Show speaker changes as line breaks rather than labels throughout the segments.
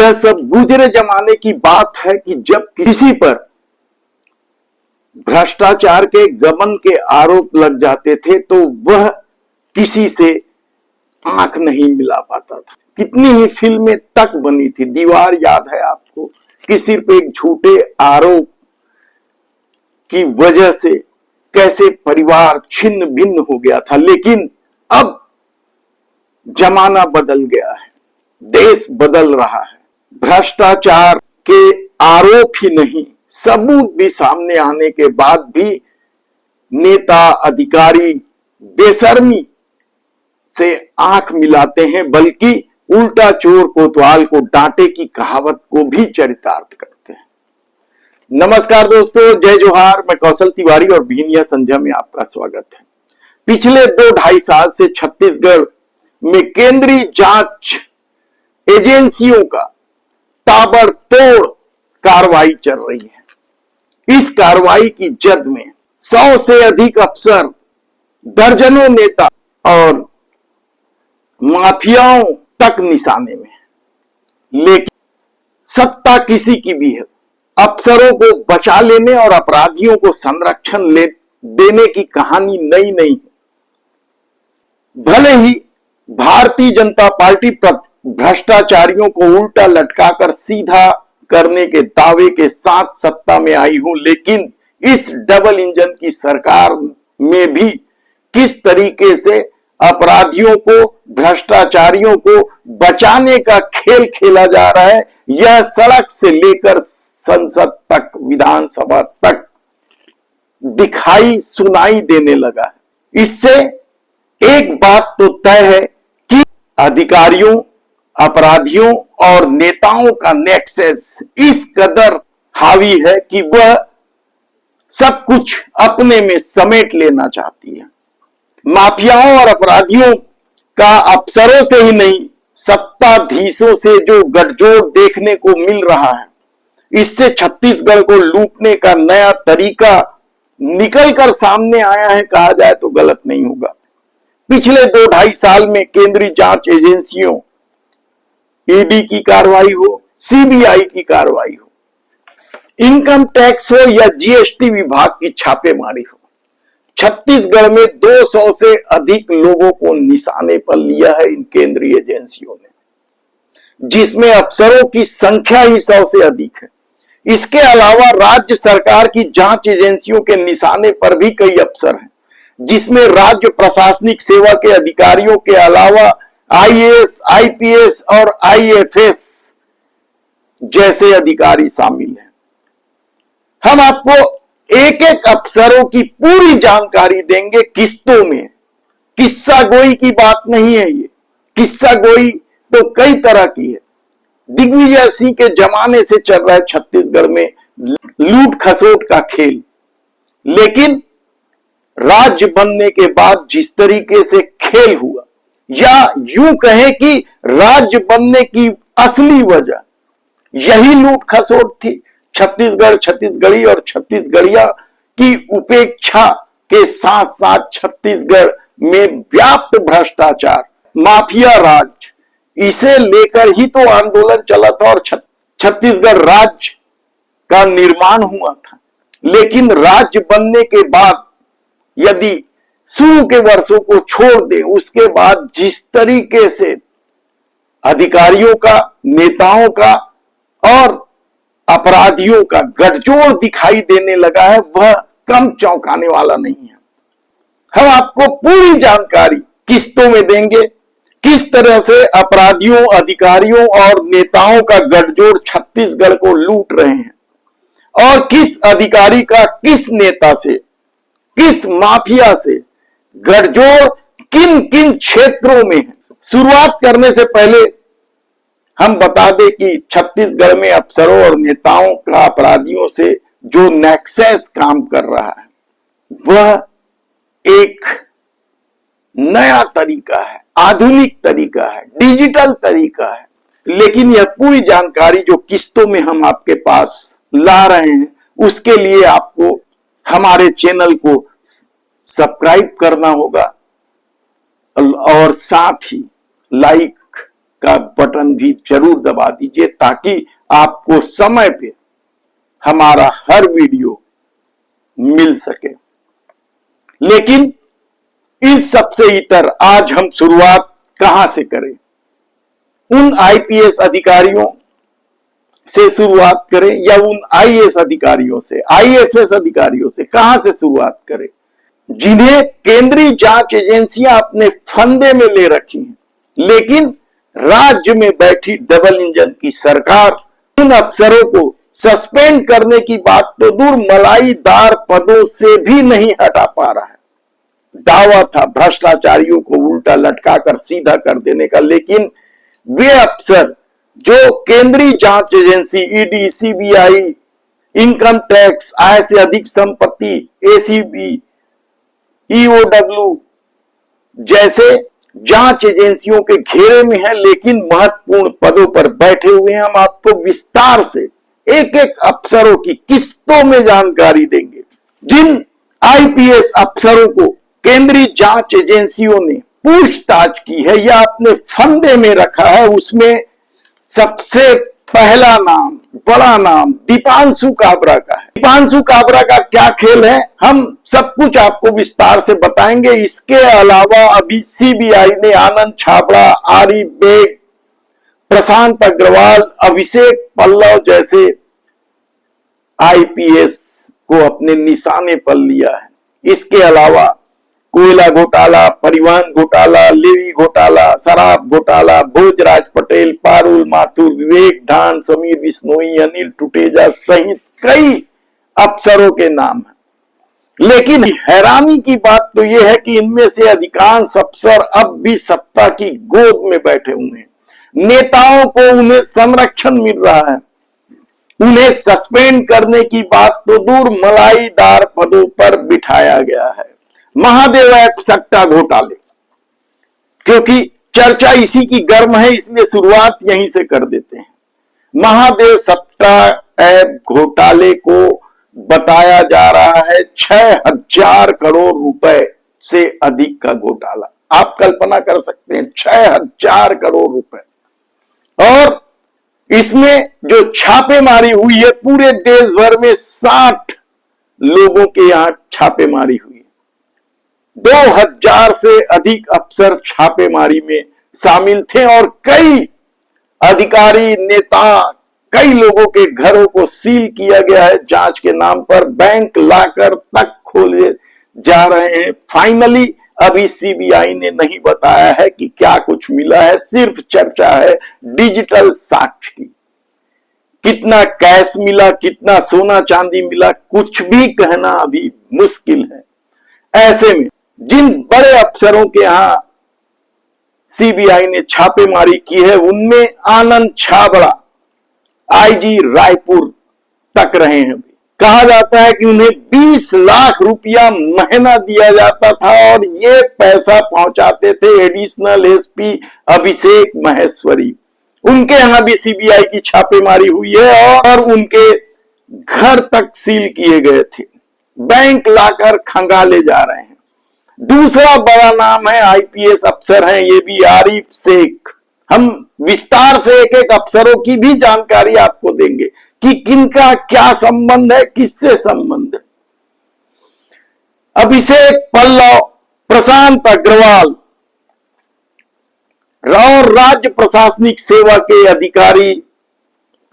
यह सब गुजरे जमाने की बात है कि जब किसी पर भ्रष्टाचार के गबन के आरोप लग जाते थे तो वह किसी से आंख नहीं मिला पाता था। कितनी ही फिल्में तक बनी थी। दीवार याद है आपको कि सिर्फ एक झूठे आरोप की वजह से कैसे परिवार छिन्न भिन्न हो गया था। लेकिन अब जमाना बदल गया है, देश बदल रहा है। भ्रष्टाचार के आरोप ही नहीं, सबूत भी सामने आने के बाद भी नेता अधिकारी बेशर्मी से आंख मिलाते हैं, बल्कि उल्टा चोर कोतवाल को डांटे की कहावत को भी चरितार्थ करते हैं। नमस्कार दोस्तों, जय जोहार। मैं कौशल तिवारी और भीनिया संध्या में आपका स्वागत है। पिछले 2-2.5 साल से छत्तीसगढ़ में केंद्रीय जांच एजेंसियों का ताबड़तोड़ कार्रवाई चल रही है। इस कार्रवाई की जद में 100 से अधिक अफसर, दर्जनों नेता और माफियाओं तक निशाने में है। लेकिन सत्ता किसी की भी है, अफसरों को बचा लेने और अपराधियों को संरक्षण देने की कहानी नई नहीं है। भले ही भारतीय जनता पार्टी भ्रष्टाचारियों को उल्टा लटकाकर सीधा करने के दावे के साथ सत्ता में आई हूं, लेकिन इस डबल इंजन की सरकार में भी किस तरीके से अपराधियों को, भ्रष्टाचारियों को बचाने का खेल खेला जा रहा है, यह सड़क से लेकर संसद तक, विधानसभा तक दिखाई सुनाई देने लगा है। इससे एक बात तो तय है कि अधिकारियों, अपराधियों और नेताओं का नेक्सस इस कदर हावी है कि वह सब कुछ अपने में समेट लेना चाहती है। माफियाओं और अपराधियों का अफसरों से ही नहीं, सत्ताधीशों से जो गठजोड़ देखने को मिल रहा है, इससे छत्तीसगढ़ को लूटने का नया तरीका निकलकर सामने आया है, कहा जाए तो गलत नहीं होगा। पिछले 2-2.5 साल में केंद्रीय जांच एजेंसियों, ईडी की कार्रवाई हो, सीबीआई की कार्रवाई हो, इनकम टैक्स हो या जीएसटी विभाग की छापेमारी हो, छत्तीसगढ़ में 200 से अधिक लोगों को निशाने पर लिया है इन केंद्रीय एजेंसियों ने, जिसमें अफसरों की संख्या ही 100 से अधिक है। इसके अलावा राज्य सरकार की जांच एजेंसियों के निशाने पर भी कई अफसर हैं, जिसमें राज्य प्रशासनिक सेवा के अधिकारियों के अलावा आईएएस, आईपीएस और आईएफएस जैसे अधिकारी शामिल हैं। हम आपको एक एक अफसरों की पूरी जानकारी देंगे किस्तों में। किस्सा गोई की बात नहीं है ये। किस्सा गोई तो कई तरह की है। दिग्विजय सिंह के जमाने से चल रहा है छत्तीसगढ़ में लूट खसोट का खेल, लेकिन राज्य बनने के बाद जिस तरीके से खेल हुआ, या यूं कहें कि राज्य बनने की असली वजह यही लूट खसोट थी। छत्तीसगढ़, छत्तीसगढ़ी और छत्तीसगढ़िया की उपेक्षा के साथ साथ छत्तीसगढ़ में व्याप्त भ्रष्टाचार, माफिया राज, इसे लेकर ही तो आंदोलन चला था और छत्तीसगढ़ राज्य का निर्माण हुआ था। लेकिन राज्य बनने के बाद यदि शुरू के वर्षों को छोड़ दें, उसके बाद जिस तरीके से अधिकारियों का, नेताओं का और अपराधियों का गठजोड़ दिखाई देने लगा है, वह कम चौंकाने वाला नहीं है। हम आपको पूरी जानकारी किस्तों में देंगे, किस तरह से अपराधियों, अधिकारियों और नेताओं का गठजोड़ छत्तीसगढ़ को लूट रहे हैं और किस अधिकारी का, किस नेता से, किस माफिया से गठजोड़ किन किन क्षेत्रों में है। शुरुआत करने से पहले हम बता दें कि छत्तीसगढ़ में अफसरों और नेताओं का अपराधियों से जो नेक्सस काम कर रहा है, वह एक नया तरीका है, आधुनिक तरीका है, डिजिटल तरीका है। लेकिन यह पूरी जानकारी जो किस्तों में हम आपके पास ला रहे हैं, उसके लिए आपको हमारे चैनल को सब्सक्राइब करना होगा और साथ ही लाइक का बटन भी जरूर दबा दीजिए ताकि आपको समय पे हमारा हर वीडियो मिल सके। लेकिन इस सबसे इतर आज हम शुरुआत कहां से करें? उन आईपीएस अधिकारियों से शुरुआत करें या उन आईएएस अधिकारियों से, आईएफएस अधिकारियों से? कहां से शुरुआत करें जिन्हें केंद्रीय जांच एजेंसियां अपने फंदे में ले रखी हैं, लेकिन राज्य में बैठी डबल इंजन की सरकार उन अफसरों को सस्पेंड करने की बात तो दूर, मलाईदार पदों से भी नहीं हटा पा रहा है। दावा था भ्रष्टाचारियों को उल्टा लटकाकर सीधा कर देने का, लेकिन वे अफसर जो केंद्रीय जांच agency ED, CBI, income tax, आय से अधिक संपत्ति, एसीबी, ईओडब्ल्यू जैसे जांच एजेंसियों के घेरे में है, लेकिन महत्वपूर्ण पदों पर बैठे हुए हैं। हम आपको विस्तार से एक एक अफसरों की किस्तों में जानकारी देंगे। जिन आईपीएस अफसरों को केंद्रीय जांच एजेंसियों ने पूछताछ की है या अपने फंदे में रखा है, उसमें सबसे पहला नाम, बड़ा नाम दीपांशु काबरा का है। दीपांशु काबरा का क्या खेल है, हम सब कुछ आपको विस्तार से बताएंगे। इसके अलावा अभी सीबीआई ने आनंद छाबड़ा, आरिफ बेग, प्रशांत अग्रवाल, अभिषेक पल्लव जैसे आईपीएस को अपने निशाने पर लिया है। इसके अलावा कोयला घोटाला, परिवहन घोटाला, लेवी घोटाला, शराब घोटाला, भोजराज पटेल, पारुल माथुर, विवेक ढान, समीर बिश्नोई, अनिल टुटेजा सहित कई अफसरों के नाम हैं। लेकिन हैरानी की बात तो यह है कि इनमें से अधिकांश अफसर अब भी सत्ता की गोद में बैठे हुए हैं। नेताओं को उन्हें संरक्षण मिल रहा है, उन्हें सस्पेंड करने की बात तो दूर, मलाईदार पदों पर बिठाया गया है। महादेव ऐप सट्टा घोटाले, क्योंकि चर्चा इसी की गर्म है इसलिए शुरुआत यहीं से कर देते हैं। महादेव सट्टा ऐप घोटाले को बताया जा रहा है 6,000 करोड़ रुपए से अधिक का घोटाला। आप कल्पना कर सकते हैं 6,000 करोड़ रुपए। और इसमें जो छापेमारी हुई है, पूरे देश भर में 60 लोगों के यहां छापेमारी हुई है। 2,000 से अधिक अफसर छापेमारी में शामिल थे और कई अधिकारी, नेता, कई लोगों के घरों को सील किया गया है जांच के नाम पर। बैंक लाकर तक खोले जा रहे हैं। फाइनली अभी सीबीआई ने नहीं बताया है कि क्या कुछ मिला है, सिर्फ चर्चा है डिजिटल साक्ष्य की। कितना कैश मिला, कितना सोना चांदी मिला, कुछ भी कहना अभी मुश्किल है। ऐसे में जिन बड़े अफसरों के यहां सीबीआई ने छापेमारी की है, उनमें आनंद छाबड़ा आईजी रायपुर तक रहे हैं। कहा जाता है कि उन्हें 20 लाख रुपया महीना दिया जाता था और ये पैसा पहुंचाते थे एडिशनल एसपी अभिषेक महेश्वरी। उनके यहां भी सीबीआई की छापेमारी हुई है और उनके घर तक सील किए गए थे। बैंक लाकर खंगाले जा रहे हैं। दूसरा बड़ा नाम है, आईपीएस अफसर हैं ये भी, आरिफ शेख। हम विस्तार से एक एक अफसरों की भी जानकारी आपको देंगे कि किनका क्या संबंध है, किससे संबंध है। अभिषेक पल्लव, प्रशांत अग्रवाल और राज्य प्रशासनिक सेवा के अधिकारी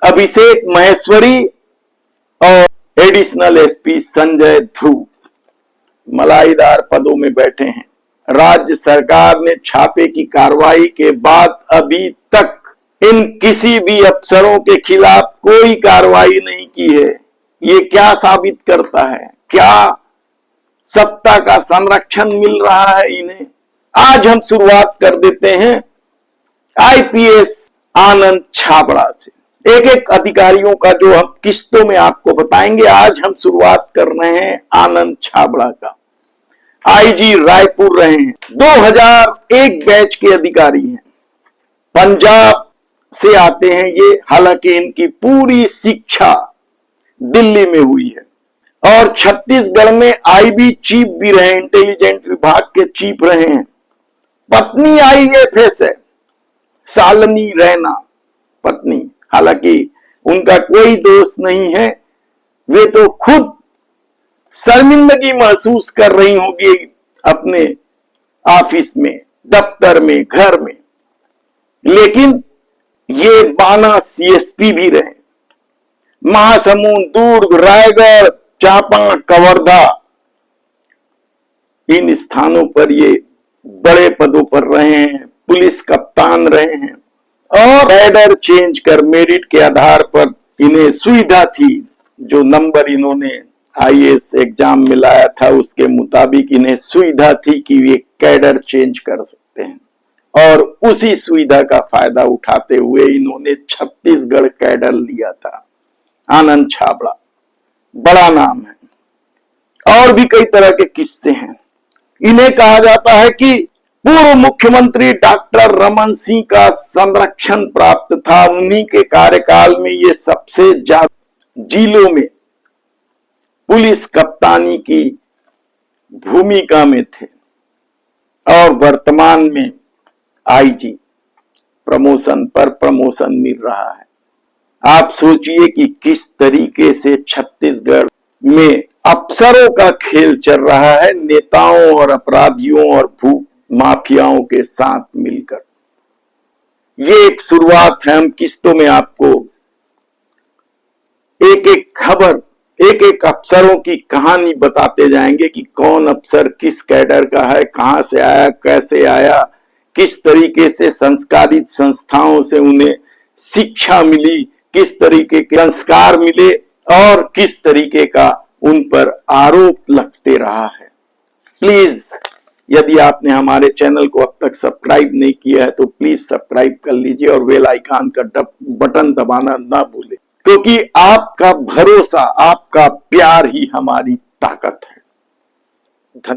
अभिषेक महेश्वरी और एडिशनल एसपी संजय ध्रुव मलाईदार पदों में बैठे हैं। राज्य सरकार ने छापे की कार्रवाई के बाद अभी तक इन किसी भी अफसरों के खिलाफ कोई कार्रवाई नहीं की है। ये क्या साबित करता है? क्या सत्ता का संरक्षण मिल रहा है इन्हें? आज हम शुरुआत कर देते हैं आईपीएस आनंद छाबड़ा से। एक एक अधिकारियों का जो हम किस्तों में आपको बताएंगे। आज हम शुरुआत कर रहे हैं आनंद छाबड़ा का। आईजी रायपुर रहे हैं, 2001 बैच के अधिकारी हैं, पंजाब से आते हैं ये। हालांकि इनकी पूरी शिक्षा दिल्ली में हुई है और छत्तीसगढ़ में आईबी चीफ भी रहे, इंटेलिजेंस विभाग के चीफ रहे हैं। पत्नी आईएफएस है शालिनी रैना पत्नी, हालांकि उनका कोई दोष नहीं है, वे तो खुद शर्मिंदगी महसूस कर रही होगी अपने ऑफिस में, दफ्तर में, घर में। लेकिन ये माना सीएसपी भी रहे, महासमुंद, दुर्ग, रायगढ़, चांपा, कवर्धा, इन स्थानों पर ये बड़े पदों पर रहे हैं, पुलिस कप्तान रहे हैं और कैडर चेंज कर मेरिट के आधार पर इन्हें सुविधा थी, जो नंबर इन्होंने आईएएस एग्जाम में लाया था उसके मुताबिक इन्हें सुविधा थी कि वे कैडर चेंज कर सकते हैं, और उसी सुविधा का फायदा उठाते हुए इन्होंने छत्तीसगढ़ कैडर लिया था। आनंद छाबड़ा बड़ा नाम है, और भी कई तरह के किस्से हैं। इन्हें कहा जाता है कि पूर्व मुख्यमंत्री डॉक्टर रमन सिंह का संरक्षण प्राप्त था, उन्हीं के कार्यकाल में ये सबसे ज्यादा जिलों में पुलिस कप्तानी की भूमिका में थे, और वर्तमान में आईजी प्रमोशन पर प्रमोशन मिल रहा है। आप सोचिए कि किस तरीके से छत्तीसगढ़ में अफसरों का खेल चल रहा है, नेताओं और अपराधियों और भू माफियाओं के साथ मिलकर। ये एक शुरुआत है, हम किस्तों में आपको एक एक खबर, एक एक अफसरों की कहानी बताते जाएंगे कि कौन अफसर किस कैडर का है, कहां से आया, कैसे आया, किस तरीके से संस्कारित संस्थाओं से उन्हें शिक्षा मिली, किस तरीके के संस्कार मिले और किस तरीके का उन पर आरोप लगते रहा है। प्लीज, यदि आपने हमारे चैनल को अब तक सब्सक्राइब नहीं किया है तो प्लीज सब्सक्राइब कर लीजिए और बेल आइकन का बटन दबाना ना भूलें, क्योंकि आपका भरोसा, आपका प्यार ही हमारी ताकत है। धन्यवाद।